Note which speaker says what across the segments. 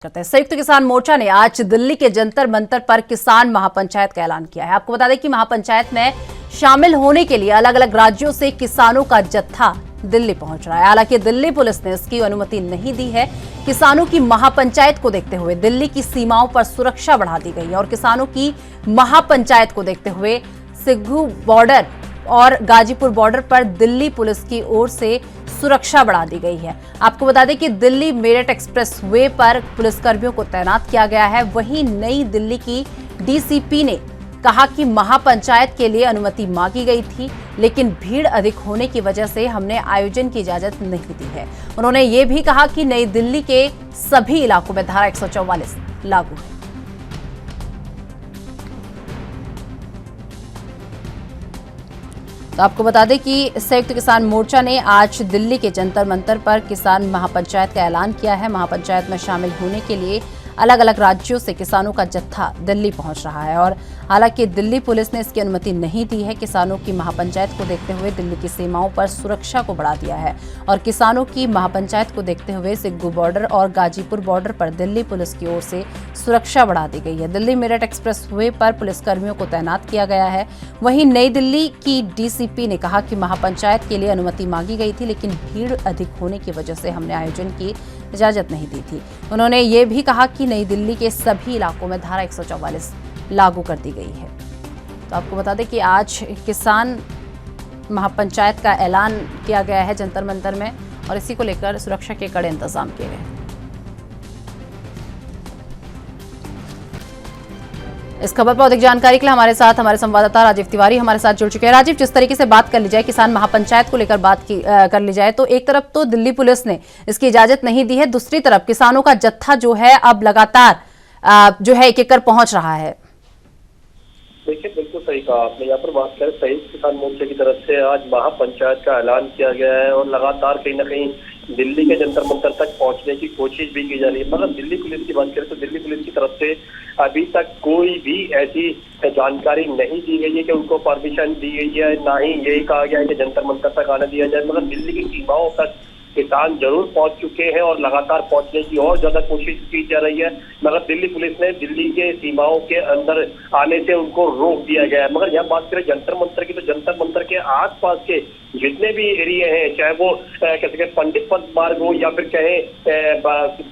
Speaker 1: करते हैं। संयुक्त किसान मोर्चा ने आज दिल्ली के जंतर मंतर पर किसान महापंचायत का ऐलान किया है। आपको बता दें कि महापंचायत में शामिल होने के लिए अलग अलग राज्यों से किसानों का जत्था दिल्ली पहुंच रहा है। हालांकि दिल्ली पुलिस ने इसकी अनुमति नहीं दी है। किसानों की महापंचायत को देखते हुए दिल्ली की सीमाओं पर सुरक्षा बढ़ा दी गई है और किसानों की महापंचायत को देखते हुए सिग्गू बॉर्डर और गाजीपुर बॉर्डर पर दिल्ली पुलिस की ओर से सुरक्षा बढ़ा दी गई है। आपको बता दें कि दिल्ली मेरठ एक्सप्रेस वे पर पुलिसकर्मियों को तैनात किया गया है। वहीं नई दिल्ली की डीसीपी ने कहा कि महापंचायत के लिए अनुमति मांगी गई थी, लेकिन भीड़ अधिक होने की वजह से हमने आयोजन की इजाजत नहीं दी है। उन्होंने ये भी कहा कि नई दिल्ली के सभी इलाकों में धारा 144 लागू है। तो आपको बता दें कि संयुक्त किसान मोर्चा ने आज दिल्ली के जंतर मंतर पर किसान महापंचायत का ऐलान किया है। महापंचायत में शामिल होने के लिए अलग अलग राज्यों से किसानों का जत्था दिल्ली पहुंच रहा है और हालांकि दिल्ली पुलिस ने इसकी अनुमति नहीं दी है। किसानों की महापंचायत को देखते हुए दिल्ली की सीमाओं पर सुरक्षा को बढ़ा दिया है और किसानों की महापंचायत को देखते हुए सिग्गू बॉर्डर और गाजीपुर बॉर्डर पर दिल्ली पुलिस की ओर से सुरक्षा बढ़ा दी गई है। दिल्ली मेरठ एक्सप्रेस वे पर पुलिसकर्मियों को तैनात किया गया है। वहीं नई दिल्ली की डीसीपी ने कहा कि महापंचायत के लिए अनुमति मांगी गई थी, लेकिन भीड़ अधिक होने की वजह से हमने आयोजन की इजाजत नहीं दी थी। उन्होंने ये भी कहा कि नई दिल्ली के सभी इलाकों में धारा 144 लागू कर दी गई है। तो आपको बता दें कि आज किसान महापंचायत का ऐलान किया गया है जंतर मंतर में और इसी को लेकर सुरक्षा के कड़े इंतजाम किए गए हैं। इस खबर पर अधिक जानकारी के लिए हमारे साथ हमारे संवाददाता राजीव तिवारी हमारे साथ जुड़ चुके हैं। राजीव, जिस तरीके से बात कर ली जाए, किसान महापंचायत को लेकर बात कर ली जाए, तो एक तरफ तो दिल्ली पुलिस ने इसकी इजाजत नहीं दी है, दूसरी तरफ किसानों का जत्था जो है अब लगातार जो है एक एक कर पहुंच रहा है।
Speaker 2: देखिए, बिल्कुल सही कहा आपने। यहाँ पर बात करें संयुक्त किसान मोर्चे की तरफ से आज महापंचायत का ऐलान किया गया है और लगातार कहीं ना कहीं दिल्ली के जंतर मंतर तक पहुंचने की कोशिश भी की जा रही है। मगर दिल्ली पुलिस की बात करें तो दिल्ली पुलिस की तरफ से अभी तक कोई भी ऐसी जानकारी नहीं दी गई है कि उनको परमिशन दी गई है, ना ही यही कहा गया है कि जंतर मंतर तक आने दिया जाए। मगर दिल्ली की सीमाओं तक किसान जरूर पहुंच चुके हैं और लगातार पहुंचने की और ज्यादा कोशिश की जा रही है। मगर दिल्ली पुलिस ने दिल्ली के सीमाओं के अंदर आने से उनको रोक दिया गया है। मगर यहाँ बात करें जंतर मंतर की, तो जंतर मंतर के आसपास के जितने भी एरिया हैं, चाहे वो कैसे पंडित पंत मार्ग हो या फिर कहें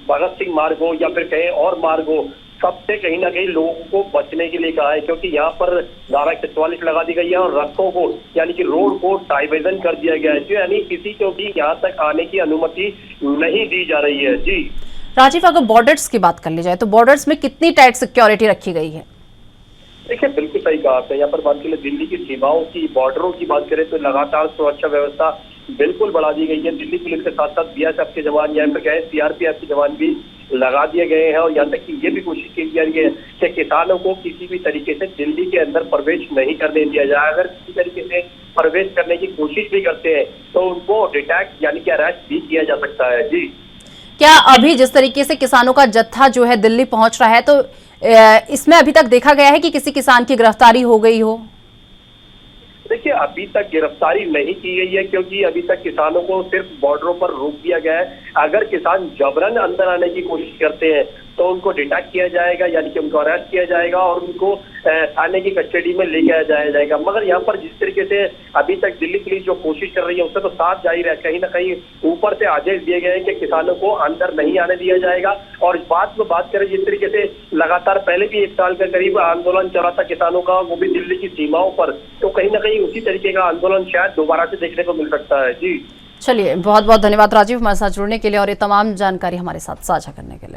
Speaker 2: भगत सिंह मार्ग हो या फिर कहें और मार्ग हो, सबसे कहीं ना कहीं लोगों को बचने के लिए कहा है, क्योंकि यहाँ पर धारा 144 लगा दी गई है और रास्तों को यानी कि रोड को डाइवर्जन कर दिया गया है, यानी किसी को भी यहाँ तक आने की अनुमति नहीं दी जा रही है। जी
Speaker 1: राजीव, अगर बॉर्डर्स की बात कर ली जाए तो बॉर्डर्स में कितनी टाइट सिक्योरिटी रखी गई है?
Speaker 2: देखिए, बिल्कुल सही कहा आपने। यहाँ पर बात करें दिल्ली की सीमाओं की, बॉर्डरों की बात करें तो लगातार सुरक्षा व्यवस्था बिल्कुल बढ़ा दी गई है। दिल्ली पुलिस के साथ साथ बीएसएफ के जवान, यहाँ पर कहें सीआरपीएफ के जवान भी लगा दिए गए हैं और यहाँ तक कि ये भी कोशिश की जा रही है कि किसानों को किसी भी तरीके से दिल्ली के अंदर प्रवेश नहीं करने दिया जाए। अगर किसी तरीके से प्रवेश करने की कोशिश भी करते हैं तो उनको डिटेक्ट यानी कि अरेस्ट भी किया जा सकता है। जी,
Speaker 1: क्या अभी जिस तरीके से किसानों का जत्था जो है दिल्ली पहुंच रहा है, तो इसमें अभी तक देखा गया है कि किसी किसान की गिरफ्तारी हो गई हो?
Speaker 2: देखिए, अभी तक गिरफ्तारी नहीं की गई है, क्योंकि अभी तक किसानों को सिर्फ बॉर्डरों पर रोक दिया गया है। अगर किसान जबरन अंदर आने की कोशिश करते हैं तो उनको डिटेक्ट किया जाएगा, यानी कि उनको अरेस्ट किया जाएगा और उनको थाने की कस्टडी में ले जाया जाएगा। मगर यहाँ पर जिस तरीके से अभी तक दिल्ली पुलिस जो कोशिश कर रही है उससे तो साफ जाहिर है, कहीं ना कहीं ऊपर से आदेश दिए गए हैं कि किसानों को अंदर नहीं आने दिया जाएगा। और इस बात में बात करें जिस तरीके से लगातार पहले भी 1 साल के करीब आंदोलन चला था किसानों का, वो भी दिल्ली की सीमाओं पर, तो कहीं ना कहीं उसी तरीके का आंदोलन शायद दोबारा से देखने को मिल सकता है। जी,
Speaker 1: चलिए, बहुत बहुत धन्यवाद राजीव हमारे साथ जुड़ने के लिए और ये तमाम जानकारी हमारे साथ साझा करने के लिए।